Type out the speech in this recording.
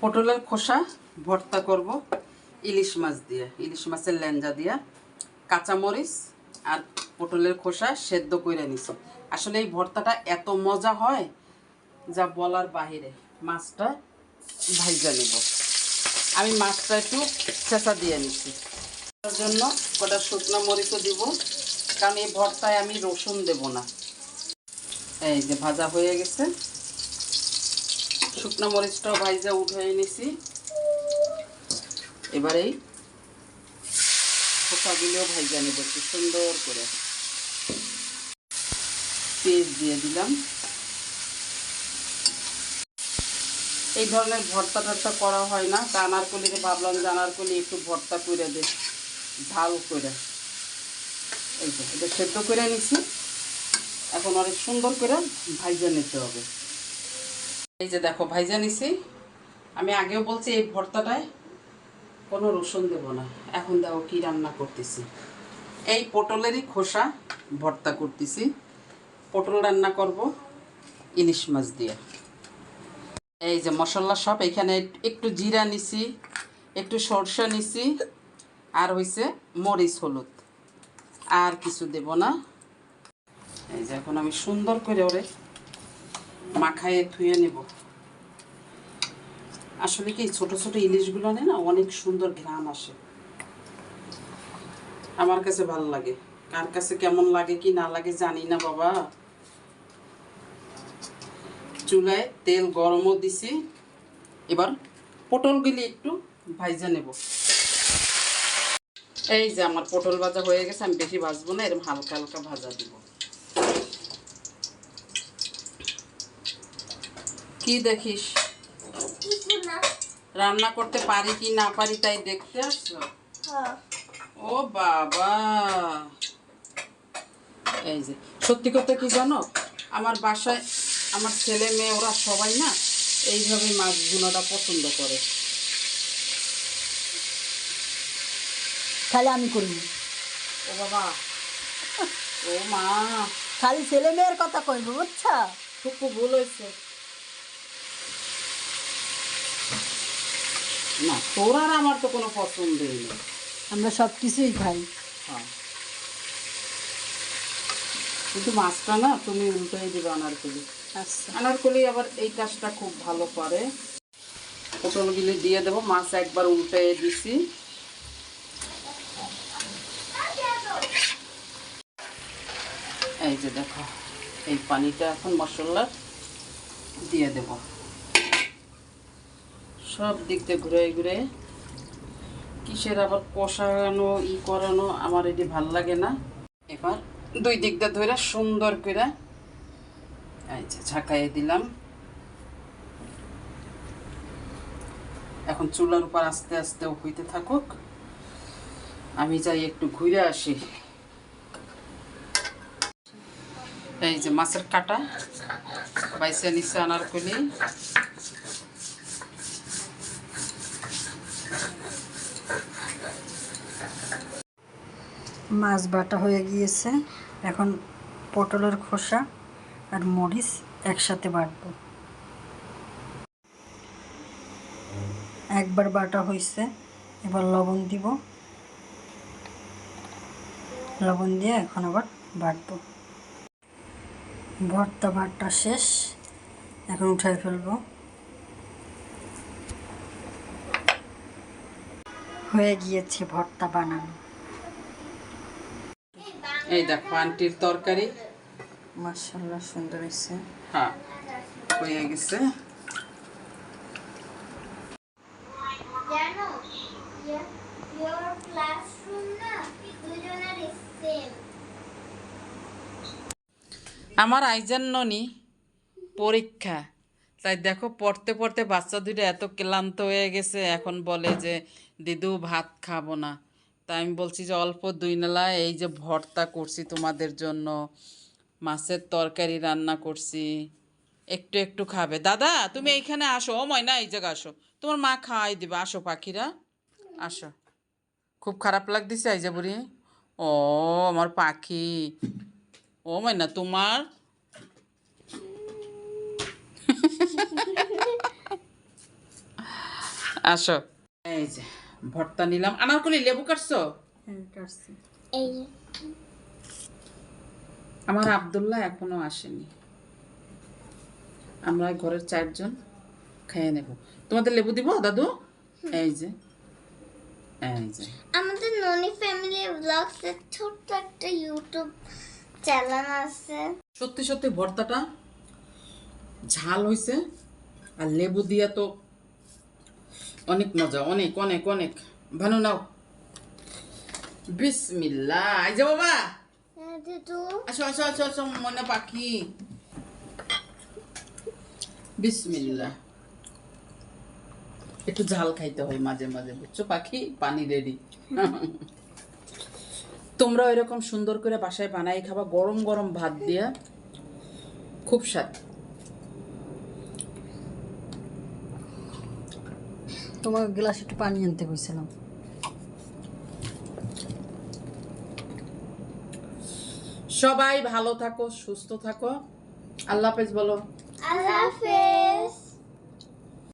পটলের খোসা ভর্তা করব ইলিশ মাছ দিয়ে, ইলিশ মাছের লেঞ্জা দিয়া, কাঁচামরিচ আর পটলের খোসা সেদ্ধ করে নিছি। আসলে এই ভর্তাটা এত মজা হয় যা বলার বাহিরে। মাছটা ভাইজা নেব। আমি মাছটা একটু চেঁচা দিয়ে নিছি, তার জন্য কটা শুকনো মরিচও দিব, কারণ এই ভর্তায় আমি রসুন দেব না। এই যে ভাজা হয়ে গেছে, শুকনো মরিচটাও ভাইজা উঠে নিছি। এবার এই খোসাগুলোও ভাইজা নেব একটু সুন্দর করে। পেঁয়াজ দিয়ে দিলাম। এই ধরনের ভর্তা টর্তা করা হয় না, তা আনারকলিতে ভাবলাম যে আনারকলি একটু ভর্তা করে দে, ঝাল করে। এই যে এটা সেদ্ধ করে নিছি, এখন অনেক সুন্দর করে ভাইজা নিতে হবে। এই যে দেখো ভাইজা নিছি। আমি আগেও বলছি এই ভর্তাটায় কোনো রসুন দেব না। এখন দেখো কি রান্না করতেছি, এই পটলেরই খোসা ভর্তা করতেছি। পটল রান্না করব ইলিশ মাছ দিয়ে। এই যে মশলা সব এখানে একটু জিরা নিছি, একটু সরষা নিছি, আর হইছে মরিচ হলুদ, আর কিছু দেব না। এই যে এখন আমি সুন্দর করে ওরে মাখায়ে ধুয়ে নেব। আসলে কি ছোট ছোট ইলিশগুলো না অনেক সুন্দর ঘ্রাণ আসে, আমার কাছে ভালো লাগে। কার কাছে কেমন লাগে কি না লাগে জানি না বাবা। চুলায় তেল গরমও দিছি। এবার পটলগুলি একটু ভাইজা নেব। এই যে আমার পটল ভাজা হয়ে গেছে, আমি বেশি ভাজবো না, এরকম হালকা হালকা ভাজা দিব। কি দেখিস, রান্না করতে পারি কি না পারি তাই দেখতে আসছো? ও বাবা, এই যে সত্যি কথা কি জানো, আমার বাসায় আমার ছেলে মেয়ে ওরা সবাই না এইভাবে মাছ ভুনাটা পছন্দ করে। খালি আমি করি। ও বাবা, ও মা, খালি ছেলে মেয়ের কথা কইব, বুঝছা? খুব ভুল হয়েছে। না তোর আর আমার তো কোনো পছন্দই নেই, আমরা সব কিছুই খাই। হ্যাঁ, কিন্তু মাছটা না তুমি উল্টাই দিবে আনারকলি। আচ্ছা, আনারকলি আবার এই কাজটা খুব ভালো পারে। পটলগুলি দিয়ে দেবো, মাছ একবার উল্টে দিছি। এই যে দেখো এই পানিটা এখন মশলা দিয়ে দেব, সব দিক দিয়ে ঘুরে ঘুরে। কিসের আবার কষানো করানো আমার এটি ভাল লাগে না। এবার দুই দিক দিয়ে ধরে সুন্দর করে এই যে ঝাঁকাইয়ে দিলাম। এখন চুলার উপর আস্তে আস্তে হইতে থাকুক, আমি যাই একটু ঘুরে আসি। এই যে মাছের কাটা বাইসে নিচে আনারকলি। মাছ বাটা হয়ে গিয়েছে, এখন পটলের খোসা আর মরিচ একসাথে বাটবো। একবার বাটা হয়েছে, এবার লবণ দিব। লবণ দিয়ে এখন আবার বাটবো। ভর্তা বাটা শেষ, এখন উঠায় ফেলবো। হয়ে গিয়েছে ভর্তা বানানো। এই দেখো আন্টির তরকারি, মাশাআল্লাহ সুন্দর হয়েছে। হ্যাঁ হয়ে গেছে। আমার আইজান্ননি পরীক্ষা, তাই দেখো পড়তে পড়তে বাচ্চা দুটো এত ক্লান্ত হয়ে গেছে, এখন বলে যে দিদু ভাত খাবো না। তাই আমি বলছি যে অল্প দুই নালা এই যে ভর্তা করছি তোমাদের জন্য, মাছের তরকারি রান্না করছি, একটু একটু খাবে। দাদা তুমি এইখানে আসো, ও ময়না এই জায়গা আসো, তোমার মা খাওয়াই দিবে। আসো পাখিরা আসো। খুব খারাপ লাগতেছে এই যে বুড়ি। ও আমার পাখি, ও ময়না তোমার আসো। এই যে ভর্তা নিলাম। আনারকলি লেবু কাটছো? হ্যাঁ কাটছি। এই যে আমার আব্দুল্লাহ এখনো আসেনি, আমরা ঘরের 4 জন খেয়ে নেব। তোমাদের লেবু দিব দাদু? এই যে এই যে আমাদের ননি ফ্যামিলি ব্লগস এর ছোট্ট একটা ইউটিউব চ্যানেল আছে। সত্যি সত্যি ভর্তাটা ঝাল হইছে, আর লেবু দিয়া তো অনেক মজা, অনেক অনেক অনেক। ভানু নাও, বিসমিল্লাহ। এই যে বাবা, হ্যাঁ দিদু, আসো আসো আসো আসো মনে পাখি, বিসমিল্লাহ। একটু ঝাল খাইতে হয় মাঝে মাঝে, বুঝছো পাখি? পানি রেডি। তোমরা এরকম সুন্দর করে বাসায় বানাই খাবা, গরম গরম ভাত দিয়া, খুব স্বাদ। তোমার গ্লাস একটু পানি আনতে কইছিলাম। সবাই ভালো থাকো, সুস্থ থাকো, আল্লাহ হাফেজ বলো। আল্লাহ হাফেজ।